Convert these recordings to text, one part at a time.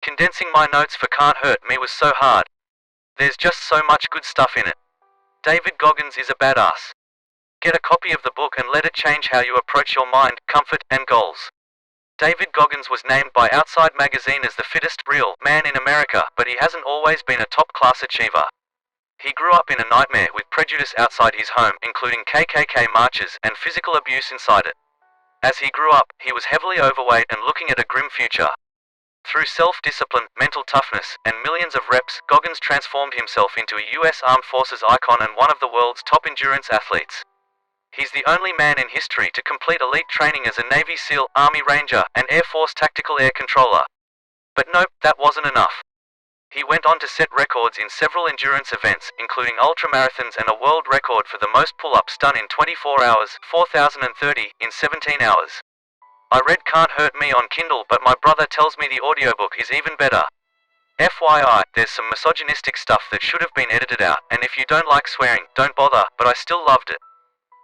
Condensing my notes for Can't Hurt Me was so hard. There's just so much good stuff in it. David Goggins is a badass. Get a copy of the book and let it change how you approach your mind, comfort, and goals. David Goggins was named by Outside magazine as the fittest real man in America, but he hasn't always been a top-class achiever. He grew up in a nightmare with prejudice outside his home, including KKK marches and physical abuse inside it. As he grew up, he was heavily overweight and looking at a grim future. Through self-discipline, mental toughness, and millions of reps, Goggins transformed himself into a U.S. Armed Forces icon and one of the world's top endurance athletes. He's the only man in history to complete elite training as a Navy SEAL, Army Ranger, and Air Force Tactical Air Controller. But nope, that wasn't enough. He went on to set records in several endurance events, including ultramarathons and a world record for the most pull-ups done in 24 hours, 4,030, in 17 hours. I read Can't Hurt Me on Kindle, but my brother tells me the audiobook is even better. FYI, there's some misogynistic stuff that should have been edited out, and if you don't like swearing, don't bother, but I still loved it.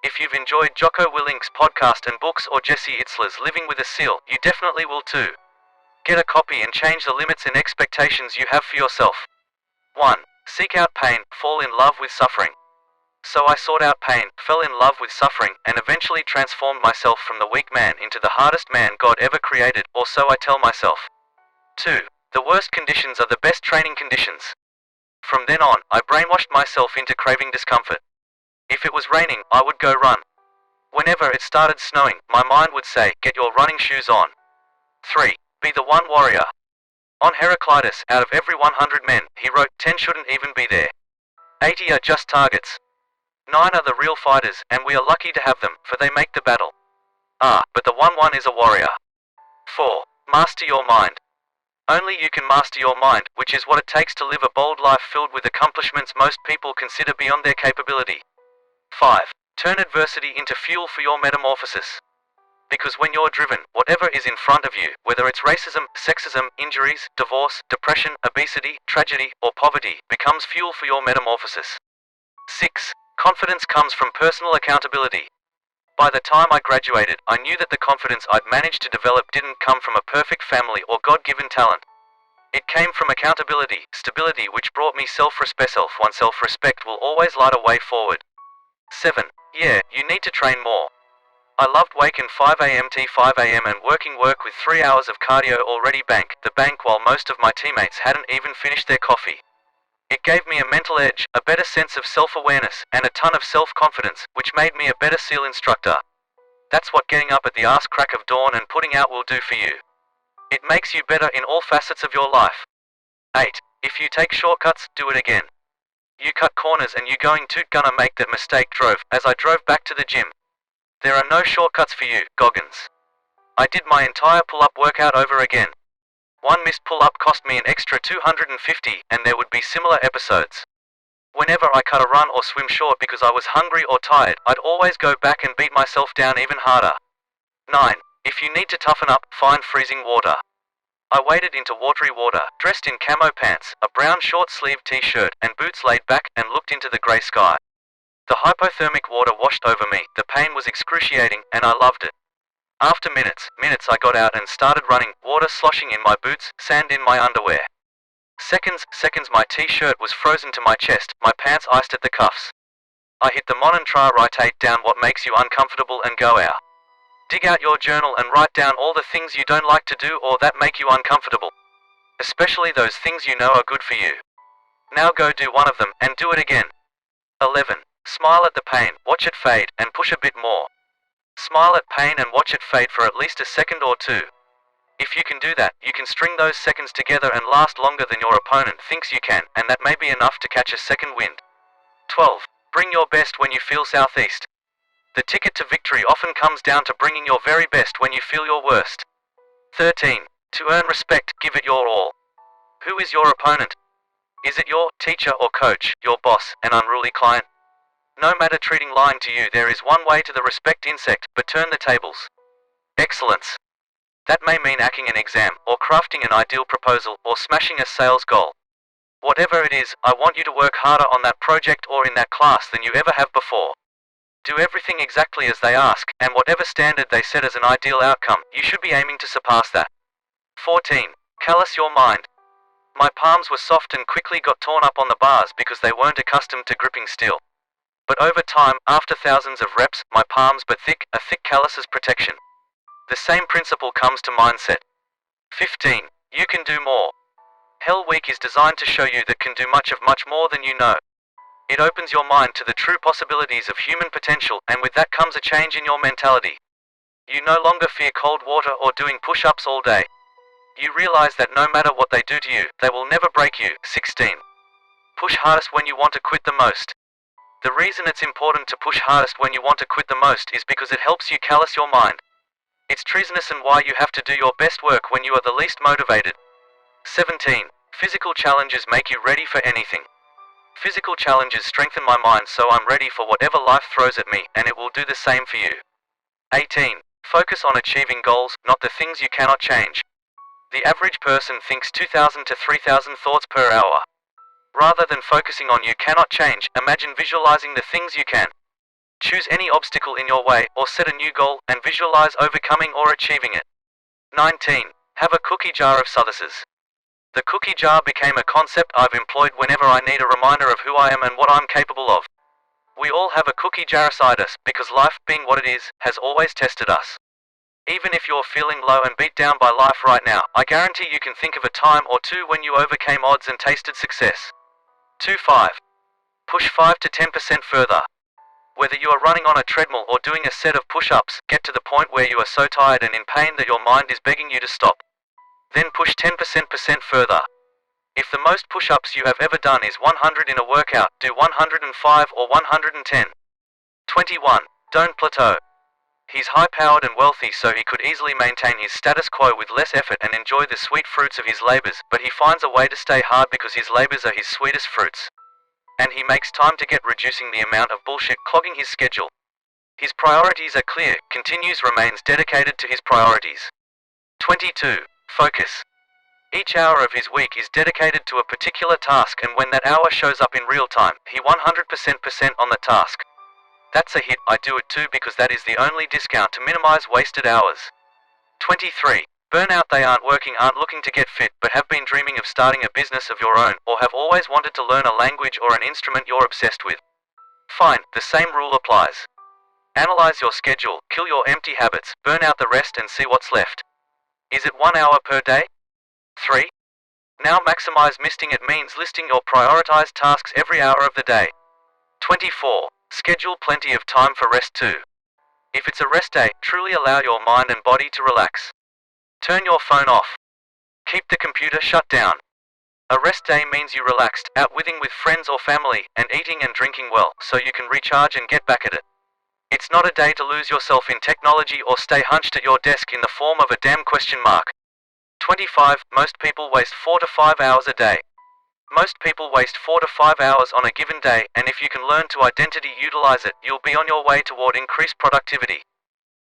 If you've enjoyed Jocko Willink's podcast and books or Jesse Itzler's Living with a SEAL, you definitely will too. Get a copy and change the limits and expectations you have for yourself. 1. Seek out pain, fall in love with suffering. So I sought out pain, fell in love with suffering, and eventually transformed myself from the weak man into the hardest man God ever created, or so I tell myself. 2. The worst conditions are the best training conditions. From then on, I brainwashed myself into craving discomfort. If it was raining, I would go run. Whenever it started snowing, my mind would say, get your running shoes on. 3. Be the one warrior. On Heraclitus, out of every 100 men, he wrote, 10 shouldn't even be there. 80 are just targets. 9 are the real fighters, and we are lucky to have them, for they make the battle. But the one is a warrior. 4. Master your mind. Only you can master your mind, which is what it takes to live a bold life filled with accomplishments most people consider beyond their capability. 5. Turn adversity into fuel for your metamorphosis. Because when you're driven, whatever is in front of you, whether it's racism, sexism, injuries, divorce, depression, obesity, tragedy, or poverty, becomes fuel for your metamorphosis. 6. Confidence comes from personal accountability. By the time I graduated, I knew that the confidence I'd managed to develop didn't come from a perfect family or God-given talent. It came from accountability, stability, which brought me self-respect. Self-respect will always light a way forward. 7. Yeah, you need to train more. I loved waking 5 a.m. to 5 a.m. and working with 3 hours of cardio already the bank while most of my teammates hadn't even finished their coffee. It gave me a mental edge, a better sense of self-awareness, and a ton of self-confidence, which made me a better SEAL instructor. That's what getting up at the arse crack of dawn and putting out will do for you. It makes you better in all facets of your life. 8. If you take shortcuts, do it again. You cut corners and you gonna make that mistake as I drove back to the gym. There are no shortcuts for you, Goggins. I did my entire pull-up workout over again. One missed pull-up cost me an extra $250, and there would be similar episodes. Whenever I cut a run or swim short because I was hungry or tired, I'd always go back and beat myself down even harder. 9. If you need to toughen up, find freezing water. I waded into watery water, dressed in camo pants, a brown short-sleeved t-shirt, and boots laid back, and looked into the grey sky. The hypothermic water washed over me, the pain was excruciating, and I loved it. After minutes I got out and started running, water sloshing in my boots, sand in my underwear. Seconds my t-shirt was frozen to my chest, my pants iced at the cuffs. I hit the mantra, write down what makes you uncomfortable and go out. Dig out your journal and write down all the things you don't like to do or that make you uncomfortable. Especially those things you know are good for you. Now go do one of them, and do it again. 11. Smile at the pain, watch it fade, and push a bit more. Smile at pain and watch it fade for at least a second or two. If you can do that, you can string those seconds together and last longer than your opponent thinks you can, and that may be enough to catch a second wind. 12. Bring your best when you feel southeast. The ticket to victory often comes down to bringing your very best when you feel your worst. 13. To earn respect, give it your all. Who is your opponent? Is it your teacher or coach, your boss, an unruly client? No matter treating lying to you, there is one way to the respect insect, but turn the tables. Excellence. That may mean hacking an exam, or crafting an ideal proposal, or smashing a sales goal. Whatever it is, I want you to work harder on that project or in that class than you ever have before. Do everything exactly as they ask, and whatever standard they set as an ideal outcome, you should be aiming to surpass that. 14. Callous your mind. My palms were soft and quickly got torn up on the bars because they weren't accustomed to gripping steel. But over time, after thousands of reps, my palms but thick, a thick callus as protection. The same principle comes to mindset. 15. You can do more. Hell Week is designed to show you that can do much more than you know. It opens your mind to the true possibilities of human potential, and with that comes a change in your mentality. You no longer fear cold water or doing push-ups all day. You realize that no matter what they do to you, they will never break you. 16. Push hardest when you want to quit the most. The reason it's important to push hardest when you want to quit the most is because it helps you callous your mind. It's treasonous and why you have to do your best work when you are the least motivated. 17. Physical challenges make you ready for anything. Physical challenges strengthen my mind so I'm ready for whatever life throws at me, and it will do the same for you. 18. Focus on achieving goals, not the things you cannot change. The average person thinks 2,000 to 3,000 thoughts per hour. Rather than focusing on you cannot change, imagine visualizing the things you can. Choose any obstacle in your way, or set a new goal, and visualize overcoming or achieving it. 19. Have a cookie jar of successes. The cookie jar became a concept I've employed whenever I need a reminder of who I am and what I'm capable of. We all have a cookie jar inside us, because life, being what it is, has always tested us. Even if you're feeling low and beat down by life right now, I guarantee you can think of a time or two when you overcame odds and tasted success. 2.5. Push 5 to 10% further. Whether you are running on a treadmill or doing a set of push-ups, get to the point where you are so tired and in pain that your mind is begging you to stop. Then push 10% further. If the most push-ups you have ever done is 100 in a workout, do 105 or 110. 21. Don't plateau. He's high-powered and wealthy, so he could easily maintain his status quo with less effort and enjoy the sweet fruits of his labors, but he finds a way to stay hard because his labors are his sweetest fruits. And he makes time to get reducing the amount of bullshit clogging his schedule. His priorities are clear, remains dedicated to his priorities. 22. Focus. Each hour of his week is dedicated to a particular task, and when that hour shows up in real time, he 100% on the task. That's a hit. I do it too because that is the only discount to minimize wasted hours. 23. Burnout. They aren't looking to get fit, but have been dreaming of starting a business of your own, or have always wanted to learn a language or an instrument you're obsessed with. Fine, the same rule applies. Analyze your schedule, kill your empty habits, burn out the rest and see what's left. Is it 1 hour per day? 3. Now maximize misting. It means listing your prioritized tasks every hour of the day. 24. Schedule plenty of time for rest too. If it's a rest day, truly allow your mind and body to relax. Turn your phone off. Keep the computer shut down. A rest day means you relaxed, out with friends or family, and eating and drinking well, so you can recharge and get back at it. It's not a day to lose yourself in technology or stay hunched at your desk in the form of a damn question mark. 25. Most people waste 4 to 5 hours a day. Most people waste 4 to 5 hours on a given day, and if you can learn to utilize it, you'll be on your way toward increased productivity.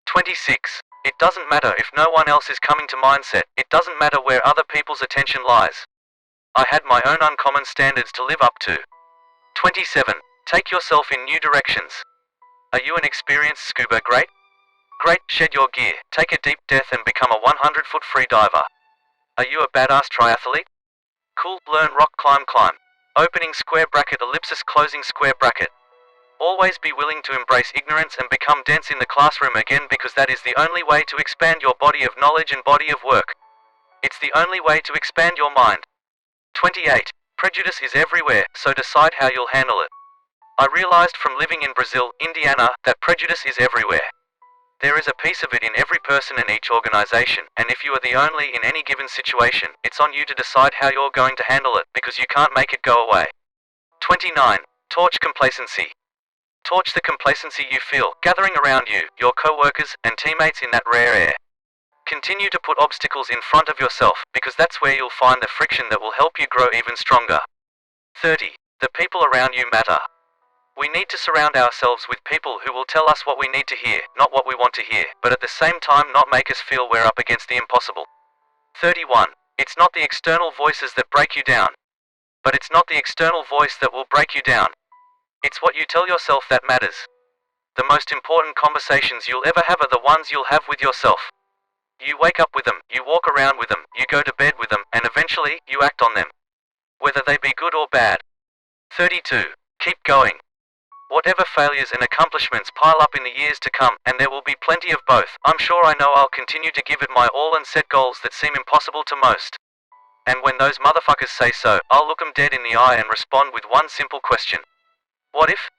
26. It doesn't matter if no one else is coming to mindset, it doesn't matter where other people's attention lies. I had my own uncommon standards to live up to. 27. Take yourself in new directions. Are you an experienced scuba? Great? Great, shed your gear, take a deep breath and become a 100-foot free diver. Are you a badass triathlete? Cool, learn rock climb. Opening square bracket ellipsis closing square bracket. Always be willing to embrace ignorance and become dense in the classroom again, because that is the only way to expand your body of knowledge and body of work. It's the only way to expand your mind. 28. Prejudice is everywhere, so decide how you'll handle it. I realized from living in Brazil, Indiana, that prejudice is everywhere. There is a piece of it in every person and each organization, and if you are the only in any given situation, it's on you to decide how you're going to handle it, because you can't make it go away. 29. Torch complacency. Torch the complacency you feel gathering around you, your co-workers, and teammates in that rare air. Continue to put obstacles in front of yourself, because that's where you'll find the friction that will help you grow even stronger. 30. The people around you matter. We need to surround ourselves with people who will tell us what we need to hear, not what we want to hear, but at the same time not make us feel we're up against the impossible. 31. It's not the external voices that break you down. But it's not the external voice that will break you down. It's what you tell yourself that matters. The most important conversations you'll ever have are the ones you'll have with yourself. You wake up with them, you walk around with them, you go to bed with them, and eventually, you act on them. Whether they be good or bad. 32. Keep going. Whatever failures and accomplishments pile up in the years to come, and there will be plenty of both, I'm sure I know I'll continue to give it my all and set goals that seem impossible to most. And when those motherfuckers say so, I'll look 'em dead in the eye and respond with one simple question. What if?